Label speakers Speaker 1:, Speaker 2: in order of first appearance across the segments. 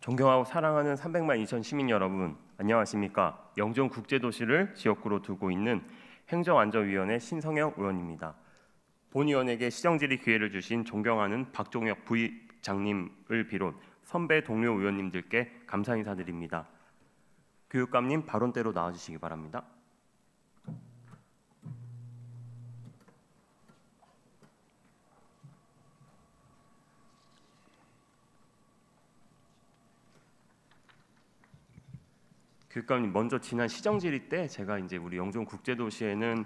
Speaker 1: 존경하고 사랑하는 300만 인천 시민 여러분, 안녕하십니까? 영종국제도시를 지역구로 두고 있는 행정안전위원회 신성영 의원입니다. 본 의원에게 시정질의 기회를 주신 존경하는 박종혁 부의장님을 비롯 선배 동료 의원님들께 감사 인사드립니다. 교육감님 발언대로 나와주시기 바랍니다. 교육감님, 먼저 지난 시정질의 때 제가 이제 우리 영종국제도시에는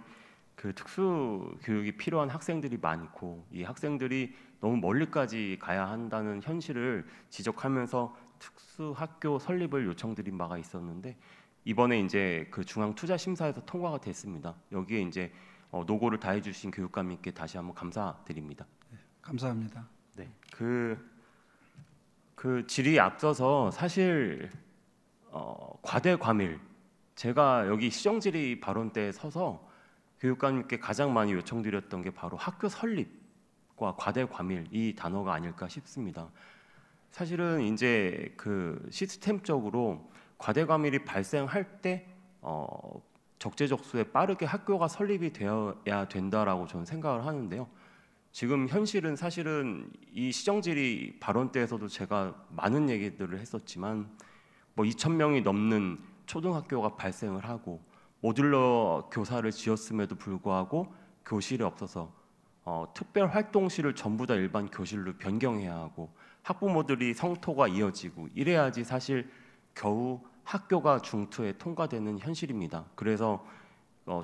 Speaker 1: 그 특수 교육이 필요한 학생들이 많고 이 학생들이 너무 멀리까지 가야 한다는 현실을 지적하면서 특수 학교 설립을 요청드린 바가 있었는데 이번에 이제 그 중앙투자심사에서 통과가 됐습니다. 여기에 이제 노고를 다해 주신 교육감님께 다시 한번 감사드립니다.
Speaker 2: 네, 감사합니다.
Speaker 1: 네, 그 질의에 앞서서 사실 과대 과밀, 제가 여기 시정질의 발언 때 서서 교육감님께 가장 많이 요청드렸던 게 바로 학교 설립과 과대 과밀 이 단어가 아닐까 싶습니다. 사실은 이제 그 시스템적으로 과대 과밀이 발생할 때 적재적소에 빠르게 학교가 설립이 되어야 된다라고 저는 생각을 하는데요. 지금 현실은 사실은 이 시정질의 발언 때에서도 제가 많은 얘기들을 했었지만 뭐 2,000명이 넘는 초등학교가 발생을 하고 모듈러 교사를 지었음에도 불구하고 교실이 없어서 특별 활동실을 전부 다 일반 교실로 변경해야 하고 학부모들이 성토가 이어지고 이래야지 사실 겨우 학교가 중투에 통과되는 현실입니다. 그래서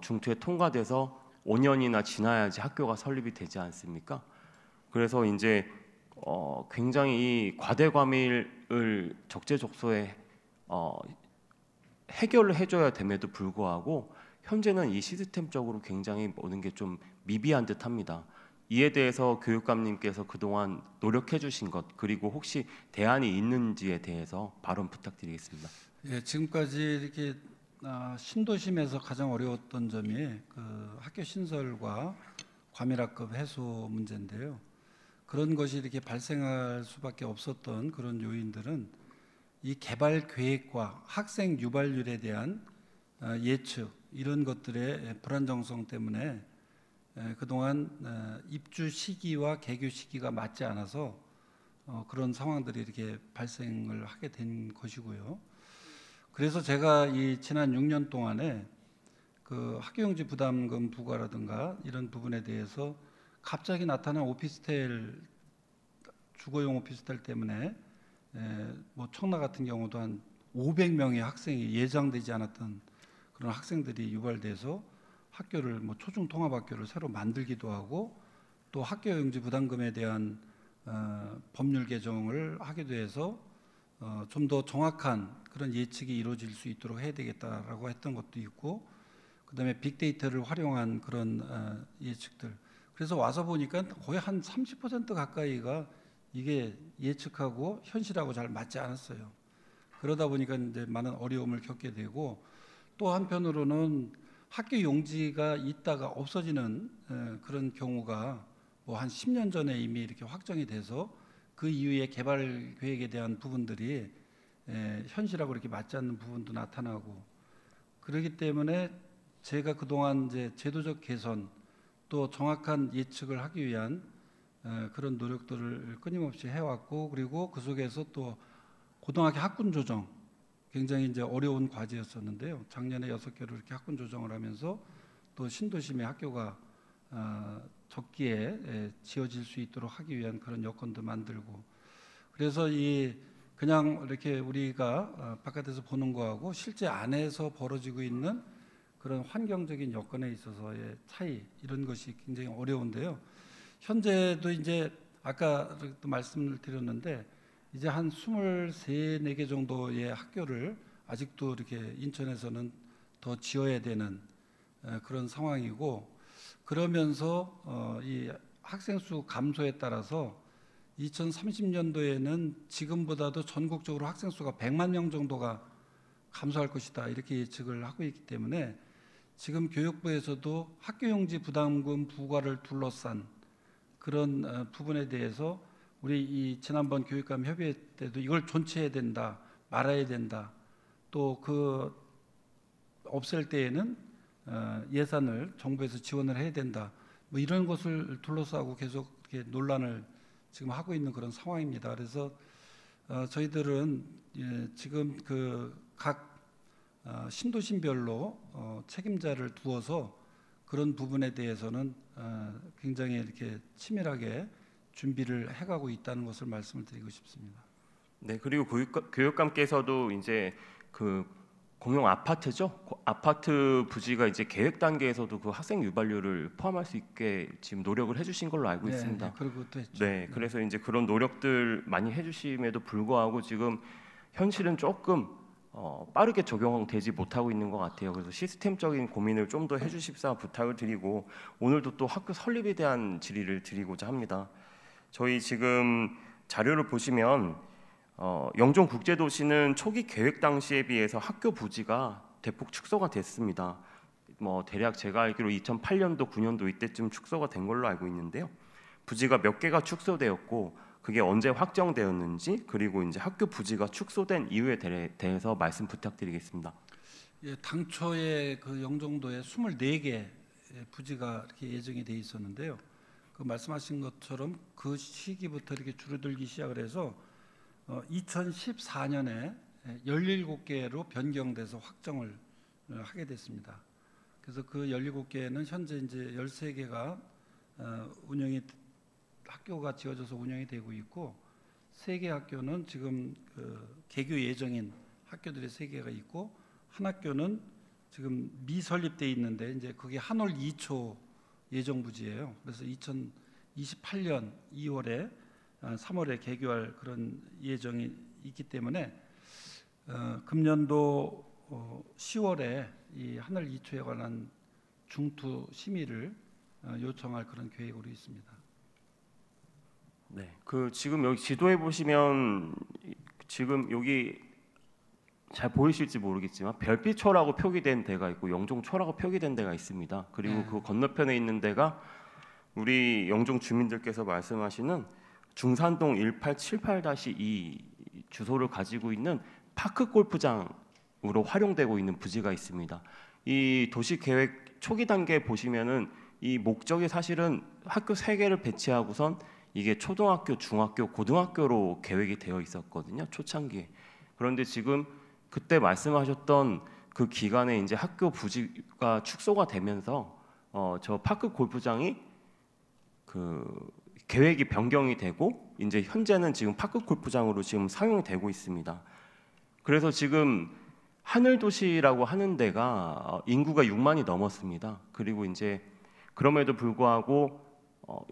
Speaker 1: 중투에 통과돼서 5년이나 지나야지 학교가 설립이 되지 않습니까? 그래서 이제 굉장히 이 과대과밀을 적재적소에 해결을 해줘야 됨에도 불구하고 현재는 이 시스템적으로 굉장히 모든 게 좀 미비한 듯합니다. 이에 대해서 교육감님께서 그동안 노력해 주신 것 그리고 혹시 대안이 있는지에 대해서 발언 부탁드리겠습니다.
Speaker 2: 예, 지금까지 이렇게 신도심에서 가장 어려웠던 점이 그 학교 신설과 과밀학급 해소 문제인데요. 그런 것이 이렇게 발생할 수밖에 없었던 그런 요인들은 이 개발 계획과 학생 유발률에 대한 예측 이런 것들의 불안정성 때문에 그동안 입주 시기와 개교 시기가 맞지 않아서 그런 상황들이 이렇게 발생을 하게 된 것이고요. 그래서 제가 이 지난 6년 동안에 그 학교용지 부담금 부과라든가 이런 부분에 대해서 갑자기 나타난 오피스텔 주거용 오피스텔 때문에 뭐 청라 같은 경우도 한 500명의 학생이 예정되지 않았던 그런 학생들이 유발돼서 학교를 뭐 초중 통합학교를 새로 만들기도 하고 또 학교용지 부담금에 대한 법률 개정을 하기도 해서 좀 더 정확한 그런 예측이 이루어질 수 있도록 해야 되겠다라고 했던 것도 있고 그다음에 빅데이터를 활용한 그런 예측들 그래서 와서 보니까 거의 한 30% 가까이가 이게 예측하고 현실하고 잘 맞지 않았어요. 그러다 보니까 이제 많은 어려움을 겪게 되고 또 한편으로는 학교 용지가 있다가 없어지는 그런 경우가 뭐 한 10년 전에 이미 이렇게 확정이 돼서 그 이후에 개발 계획에 대한 부분들이 현실하고 이렇게 맞지 않는 부분도 나타나고 그렇기 때문에 제가 그동안 이제 제도적 개선 또 정확한 예측을 하기 위한 그런 노력들을 끊임없이 해왔고 그리고 그 속에서 또 고등학교 학군 조정 굉장히 이제 어려운 과제였었는데요. 작년에 6개로 이렇게 학군 조정을 하면서 또 신도심의 학교가 적기에 지어질 수 있도록 하기 위한 그런 여건도 만들고 그래서 이 그냥 이렇게 우리가 바깥에서 보는 거하고 실제 안에서 벌어지고 있는 그런 환경적인 여건에 있어서의 차이 이런 것이 굉장히 어려운데요. 현재도 이제 아까도 말씀을 드렸는데 이제 한 23, 24개 정도의 학교를 아직도 이렇게 인천에서는 더 지어야 되는 그런 상황이고 그러면서 이 학생 수 감소에 따라서 2030년도에는 지금보다도 전국적으로 학생 수가 100만 명 정도가 감소할 것이다 이렇게 예측을 하고 있기 때문에 지금 교육부에서도 학교용지 부담금 부과를 둘러싼 그런 부분에 대해서 우리 이 지난번 교육감 협의회 때도 이걸 존치해야 된다, 말아야 된다. 또 그 없앨 때에는 예산을 정부에서 지원을 해야 된다. 뭐 이런 것을 둘러싸고 계속 이렇게 논란을 지금 하고 있는 그런 상황입니다. 그래서 저희들은 지금 그 각 신도심별로 책임자를 두어서 그런 부분에 대해서는 굉장히 이렇게 치밀하게 준비를 해가고 있다는 것을 말씀을 드리고 싶습니다.
Speaker 1: 네, 그리고 교육감께서도 이제 그 공용 아파트죠. 아파트 부지가 이제 계획 단계에서도 그 학생 유발률을 포함할 수 있게 지금 노력을 해주신 걸로 알고 있습니다.
Speaker 2: 네, 그리고 또 했죠.
Speaker 1: 네, 그래서 이제 그런 노력들 많이 해주심에도 불구하고 지금 현실은 조금 빠르게 적용되지 못하고 있는 것 같아요. 그래서 시스템적인 고민을 좀 더 해주십사 부탁을 드리고 오늘도 또 학교 설립에 대한 질의를 드리고자 합니다. 저희 지금 자료를 보시면 영종국제도시는 초기 계획 당시에 비해서 학교 부지가 대폭 축소가 됐습니다. 뭐 대략 제가 알기로 2008년도, 9년도 이때쯤 축소가 된 걸로 알고 있는데요. 부지가 몇 개가 축소되었고 그게 언제 확정되었는지 그리고 이제 학교 부지가 축소된 이유에 대해서 말씀 부탁드리겠습니다.
Speaker 2: 예, 당초에 그 영종도에 24개 부지가 이렇게 예정이 돼 있었는데요. 그 말씀하신 것처럼 그 시기부터 이렇게 줄어들기 시작을 해서 2014년에 17개로 변경돼서 확정을 하게 됐습니다. 그래서 그 17개는 현재 이제 13개가 학교가 지어져서 운영이 되고 있고 3개 학교는 지금 그 개교 예정인 학교들이 3개가 있고 한 학교는 지금 미설립돼 있는데 이제 그게 한올 2초 예정 부지예요. 그래서 2028년 2월에 3월에 개교할 그런 예정이 있기 때문에 금년도 10월에 이 하늘 2초에 관한 중투 심의를 요청할 그런 계획으로 있습니다.
Speaker 1: 네, 그 지금 여기 지도에 보시면 지금 여기 잘 보이실지 모르겠지만 별빛초라고 표기된 데가 있고 영종초라고 표기된 데가 있습니다. 그리고 그 건너편에 있는 데가 우리 영종 주민들께서 말씀하시는 중산동 1878-2 주소를 가지고 있는 파크 골프장으로 활용되고 있는 부지가 있습니다. 이 도시 계획 초기 단계 보시면은 이 목적이 사실은 학교 3개를 배치하고선 이게 초등학교, 중학교, 고등학교로 계획이 되어 있었거든요. 초창기에. 그런데 지금 그때 말씀하셨던 그 기간에 이제 학교 부지가 축소가 되면서 저 파크 골프장이 그 계획이 변경이 되고 이제 현재는 지금 파크 골프장으로 지금 사용이 되고 있습니다. 그래서 지금 하늘도시라고 하는 데가 인구가 6만이 넘었습니다. 그리고 이제 그럼에도 불구하고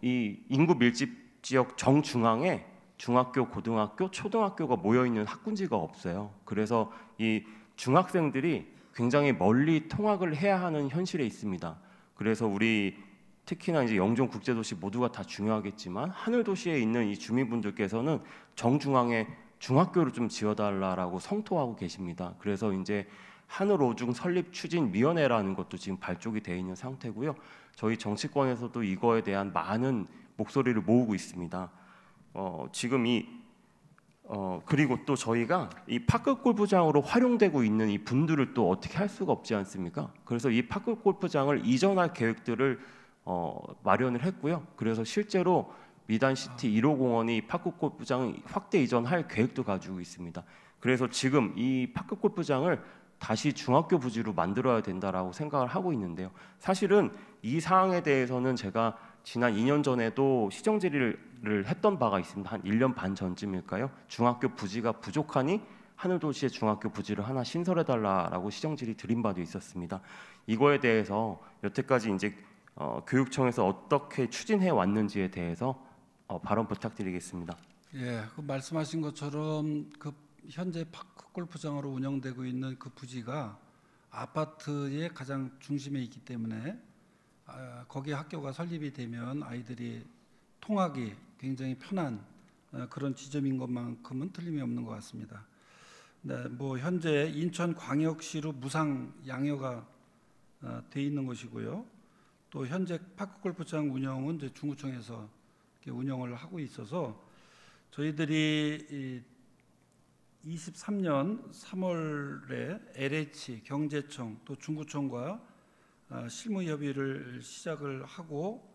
Speaker 1: 이 인구 밀집 지역 정중앙에 중학교, 고등학교, 초등학교가 모여 있는 학군지가 없어요. 그래서 이 중학생들이 굉장히 멀리 통학을 해야 하는 현실에 있습니다. 그래서 우리 특히나 이제 영종국제도시 모두가 다 중요하겠지만 하늘도시에 있는 이 주민분들께서는 정중앙에 중학교를 좀 지어달라라고 성토하고 계십니다. 그래서 이제 하늘오중 설립추진위원회라는 것도 지금 발족이 되어 있는 상태고요. 저희 정치권에서도 이거에 대한 많은 목소리를 모으고 있습니다. 지금 그리고 또 저희가 이 파크 골프장으로 활용되고 있는 이 분들을 또 어떻게 할 수가 없지 않습니까? 그래서 이 파크 골프장을 이전할 계획들을 마련을 했고요. 그래서 실제로 미단시티 1호 공원이 파크 골프장 확대 이전할 계획도 가지고 있습니다. 그래서 지금 이 파크 골프장을 다시 중학교 부지로 만들어야 된다라고 생각을 하고 있는데요. 사실은 이 사항에 대해서는 제가 지난 2년 전에도 시정 질의를 했던 바가 있습니다. 한 1년 반 전쯤일까요? 중학교 부지가 부족하니 하늘도시의 중학교 부지를 하나 신설해달라라고 시정 질의 드린 바도 있었습니다. 이거에 대해서 여태까지 이제 교육청에서 어떻게 추진해 왔는지에 대해서 발언 부탁드리겠습니다.
Speaker 2: 예, 그 말씀하신 것처럼 그 현재 파크 골프장으로 운영되고 있는 그 부지가 아파트의 가장 중심에 있기 때문에 거기에 학교가 설립이 되면 아이들이 통학이 굉장히 편한 그런 지점인 것만큼은 틀림이 없는 것 같습니다. 네, 뭐 현재 인천광역시로 무상 양효가 돼 있는 것이고요. 또 현재 파크 골프장 운영은 이제 중구청에서 이렇게 운영을 하고 있어서 저희들이 23년 3월에 LH 경제청 또 중구청과 실무 협의를 시작을 하고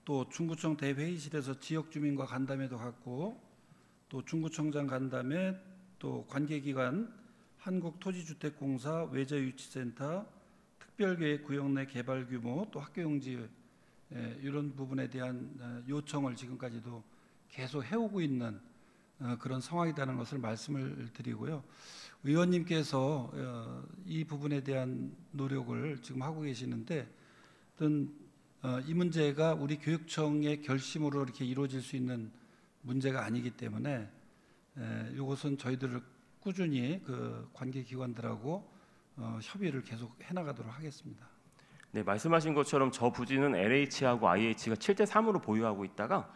Speaker 2: 또 중구청 대회의실에서 지역 주민과 간담회도 갖고 또 중구청장 간담회 또 관계기관 한국토지주택공사 외저유치센터 특별계획 구역 내 개발 규모 또 학교용지 이런 부분에 대한 요청을 지금까지도 계속 해오고 있는 그런 상황이라는 것을 말씀을 드리고요. 의원님께서 이 부분에 대한 노력을 지금 하고 계시는데 어떤 이 문제가 우리 교육청의 결심으로 이렇게 이루어질 수 있는 문제가 아니기 때문에 이것은 저희들을 꾸준히 그 관계기관들하고 협의를 계속 해나가도록 하겠습니다.
Speaker 1: 네, 말씀하신 것처럼 저 부지는 LH하고 IH가 7대3으로 보유하고 있다가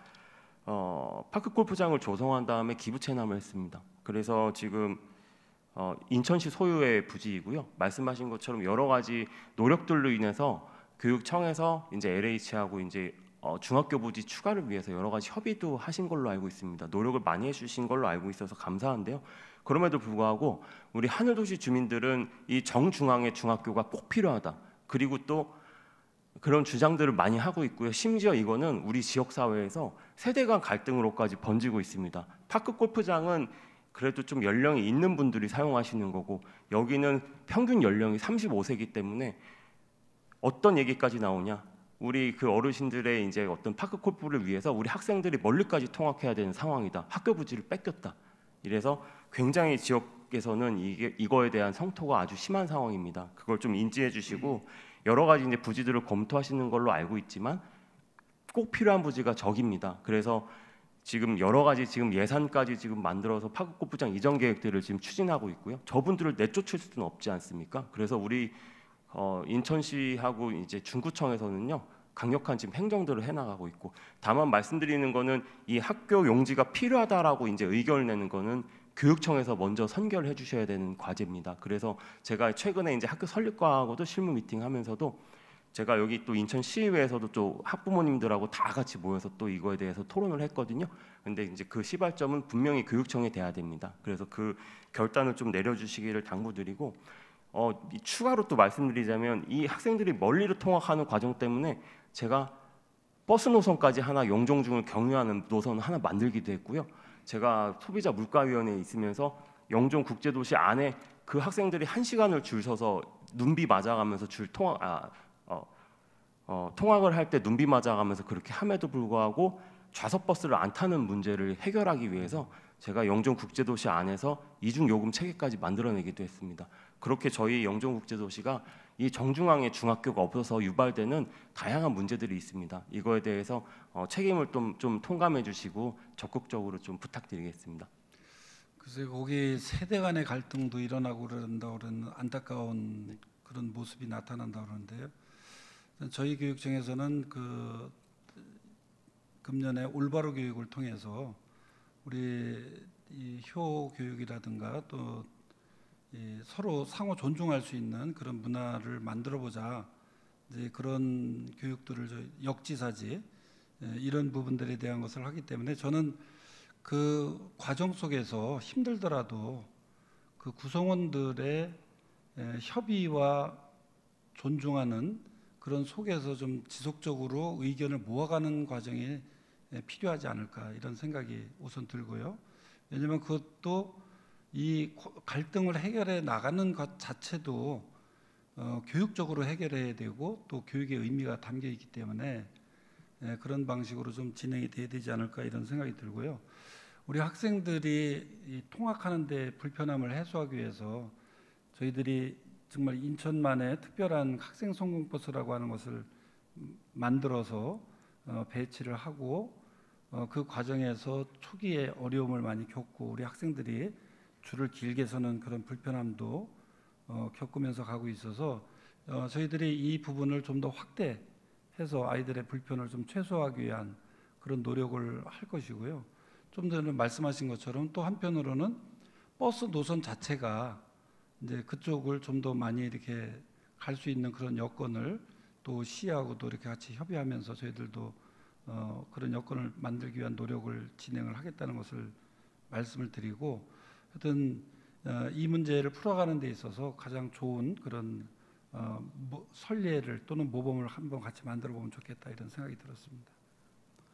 Speaker 1: 파크 골프장을 조성한 다음에 기부 체납을 했습니다. 그래서 지금 인천시 소유의 부지이고요. 말씀하신 것처럼 여러 가지 노력들로 인해서 교육청에서 이제 LH하고 이제 중학교 부지 추가를 위해서 여러 가지 협의도 하신 걸로 알고 있습니다. 노력을 많이 해주신 걸로 알고 있어서 감사한데요. 그럼에도 불구하고 우리 하늘도시 주민들은 이 정중앙의 중학교가 꼭 필요하다. 그리고 또 그런 주장들을 많이 하고 있고요. 심지어 이거는 우리 지역 사회에서 세대 간 갈등으로까지 번지고 있습니다. 파크 골프장은 그래도 좀 연령이 있는 분들이 사용하시는 거고 여기는 평균 연령이 35세이기 때문에 어떤 얘기까지 나오냐? 우리 그 어르신들의 이제 어떤 파크 골프를 위해서 우리 학생들이 멀리까지 통학해야 되는 상황이다. 학교 부지를 뺏겼다. 이래서 굉장히 지역에서는 이거에 대한 성토가 아주 심한 상황입니다. 그걸 좀 인지해 주시고 여러 가지 이제 부지들을 검토하시는 걸로 알고 있지만 꼭 필요한 부지가 저기입니다. 그래서 지금 여러 가지 지금 예산까지 지금 만들어서 파크 골프장 이전 계획들을 지금 추진하고 있고요. 저분들을 내쫓을 수는 없지 않습니까? 그래서 우리 인천시하고 이제 중구청에서는요 강력한 지금 행정들을 해나가고 있고 다만 말씀드리는 거는 이 학교 용지가 필요하다라고 이제 의견을 내는 거는 교육청에서 먼저 선결해 주셔야 되는 과제입니다. 그래서 제가 최근에 이제 학교 설립과하고도 실무 미팅하면서도 제가 여기 또 인천시의회에서도 또 학부모님들하고 다 같이 모여서 또 이거에 대해서 토론을 했거든요. 근데 이제 그 시발점은 분명히 교육청에 돼야 됩니다. 그래서 그 결단을 좀 내려주시기를 당부드리고 추가로 또 말씀드리자면 이 학생들이 멀리로 통학하는 과정 때문에 제가 버스 노선까지 하나 영종중을 경유하는 노선 하나 만들기도 했고요. 제가 소비자 물가위원회에 있으면서 영종국제도시 안에 그 학생들이 1시간을 줄 서서 눈비 맞아가면서 통학을 할 때 눈비 맞아가면서 그렇게 함에도 불구하고 좌석 버스를 안 타는 문제를 해결하기 위해서 제가 영종국제도시 안에서 이중 요금 체계까지 만들어내기도 했습니다. 그렇게 저희 영종국제도시가 이 정중앙에 중학교가 없어서 유발되는 다양한 문제들이 있습니다. 이거에 대해서 책임을 좀 통감해 주시고 적극적으로 좀 부탁드리겠습니다.
Speaker 2: 글쎄 거기 세대 간의 갈등도 일어나고 그런다고 그러는 안타까운 그런 모습이 나타난다고 그러는데요. 저희 교육청에서는 그 금년에 올바로 교육을 통해서 우리 이 효 교육이라든가 또 서로 상호 존중할 수 있는 그런 문화를 만들어 보자. 이제 그런 교육들을 역지사지 이런 부분들에 대한 것을 하기 때문에 저는 그 과정 속에서 힘들더라도 그 구성원들의 협의와 존중하는 그런 속에서 좀 지속적으로 의견을 모아가는 과정이 필요하지 않을까 이런 생각이 우선 들고요. 왜냐하면 그것도 이 갈등을 해결해 나가는 것 자체도 교육적으로 해결해야 되고 또 교육의 의미가 담겨 있기 때문에 그런 방식으로 좀 진행이 돼야 되지 않을까 이런 생각이 들고요. 우리 학생들이 통학하는 데 불편함을 해소하기 위해서 저희들이 정말 인천만의 특별한 학생 성공버스라고 하는 것을 만들어서 배치를 하고 그 과정에서 초기에 어려움을 많이 겪고 우리 학생들이 줄을 길게 서는 그런 불편함도 겪으면서 가고 있어서 저희들이 이 부분을 좀 더 확대해서 아이들의 불편을 좀 최소화하기 위한 그런 노력을 할 것이고요. 좀 전에 말씀하신 것처럼 또 한편으로는 버스 노선 자체가 이제 그쪽을 좀 더 많이 이렇게 갈 수 있는 그런 여건을 또 시하고도 이렇게 같이 협의하면서 저희들도 그런 여건을 만들기 위한 노력을 진행을 하겠다는 것을 말씀을 드리고, 하여튼 이 문제를 풀어가는 데 있어서 가장 좋은 그런 선례를 또는 모범을 한번 같이 만들어 보면 좋겠다, 이런 생각이 들었습니다.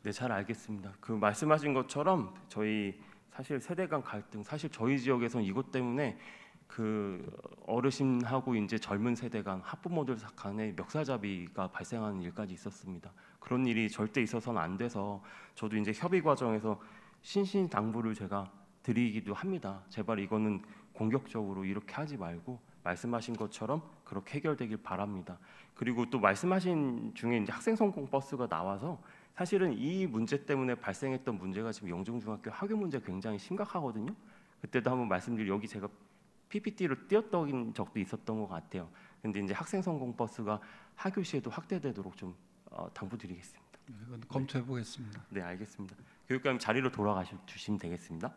Speaker 1: 네, 잘 알겠습니다. 그 말씀하신 것처럼 저희 사실 세대 간 갈등, 사실 저희 지역에서는 이것 때문에 그 어르신하고 이제 젊은 세대 간 학부모들 간에 멱살잡이가 발생하는 일까지 있었습니다. 그런 일이 절대 있어서는 안 돼서 저도 이제 협의 과정에서 신신당부를 제가 드리기도 합니다. 제발 이거는 공격적으로 이렇게 하지 말고 말씀하신 것처럼 그렇게 해결되길 바랍니다. 그리고 또 말씀하신 중에 이제 학생 성공 버스가 나와서 사실은 이 문제 때문에 발생했던 문제가 지금 영종중학교 학교 문제 굉장히 심각하거든요. 그때도 한번 말씀드린, 여기 제가 PPT로 띄었던 적도 있었던 것 같아요. 근데 이제 학생 성공 버스가 하교시에도 확대되도록 좀 당부드리겠습니다.
Speaker 2: 이건 검토해 보겠습니다.
Speaker 1: 네, 알겠습니다. 교육감님 자리로 돌아가 주시면 되겠습니다.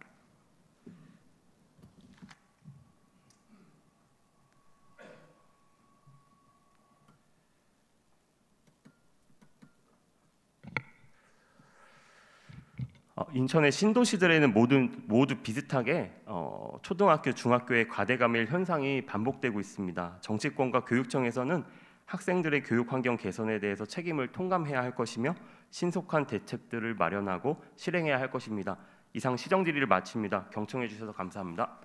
Speaker 1: 인천의 신도시들에는 모두 비슷하게 초등학교, 중학교의 과대감일 현상이 반복되고 있습니다. 정치권과 교육청에서는 학생들의 교육 환경 개선에 대해서 책임을 통감해야 할 것이며 신속한 대책들을 마련하고 실행해야 할 것입니다. 이상 시정 질의를 마칩니다. 경청해 주셔서 감사합니다.